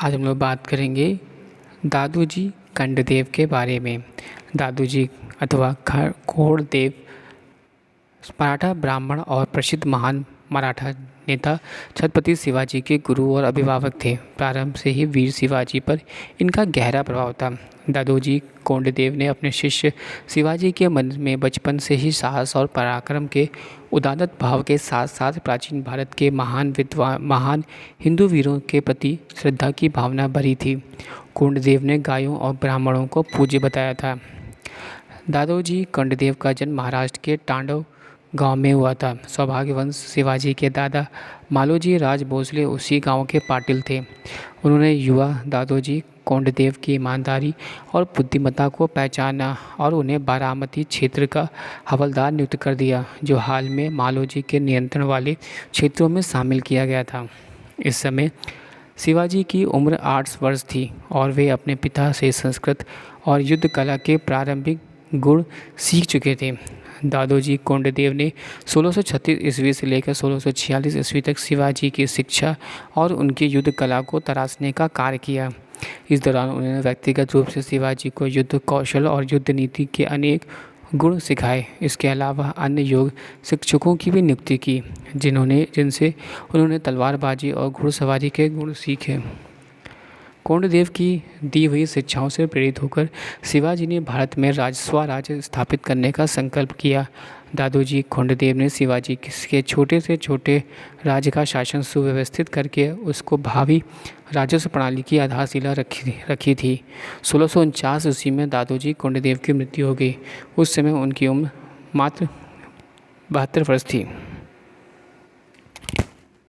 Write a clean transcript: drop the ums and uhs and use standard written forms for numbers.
आज हम लोग बात करेंगे दादोजी कोंडदेव के बारे में। दादोजी अथवा कोंडदेव मराठा ब्राह्मण और प्रसिद्ध महान मराठा नेता छत्रपति शिवाजी के गुरु और अभिभावक थे। प्रारंभ से ही वीर शिवाजी पर इनका गहरा प्रभाव था। दादोजी कोंडदेव ने अपने शिष्य शिवाजी के मन में बचपन से ही साहस और पराक्रम के उदात्त भाव के साथ साथ प्राचीन भारत के महान हिंदू वीरों के प्रति श्रद्धा की भावना भरी थी। कोंडदेव ने गायों और ब्राह्मणों को पूज्य बताया था। दादोजी कोंडदेव का जन्म महाराष्ट्र के टांडव गांव में हुआ था। सौभाग्यवंश शिवाजी के दादा मालोजी राज भोसले उसी गांव के पाटिल थे। उन्होंने युवा दादोजी कोंडदेव की ईमानदारी और बुद्धिमत्ता को पहचाना और उन्हें बारामती क्षेत्र का हवलदार नियुक्त कर दिया, जो हाल में मालोजी के नियंत्रण वाले क्षेत्रों में शामिल किया गया था। इस समय शिवाजी की उम्र 8 वर्ष थी और वे अपने पिता से संस्कृत और युद्ध कला के प्रारंभिक गुण सीख चुके थे। दादोजी कोंडदेव ने 1636 ईस्वी से लेकर 1646 ईस्वी तक शिवाजी की शिक्षा और उनकी युद्ध कला को तराशने का कार्य किया। इस दौरान उन्होंने व्यक्तिगत रूप से शिवाजी को युद्ध कौशल और युद्ध नीति के अनेक गुण सिखाए। इसके अलावा अन्य योग शिक्षकों की भी नियुक्ति की, जिनसे उन्होंने तलवारबाजी और घुड़सवारी के गुण सीखे। कोंडदेव की दी हुई शिक्षाओं से प्रेरित होकर शिवाजी ने भारत में स्वराज्य स्थापित करने का संकल्प किया। दादोजी कोंडदेव ने शिवाजी के छोटे से छोटे राज्य का शासन सुव्यवस्थित करके उसको भावी राजस्व प्रणाली की आधारशिला रखी थी। 1649 ईस्वी में दादोजी कोंडदेव की मृत्यु हो गई। उस समय उनकी उम्र मात्र 72 वर्ष थी।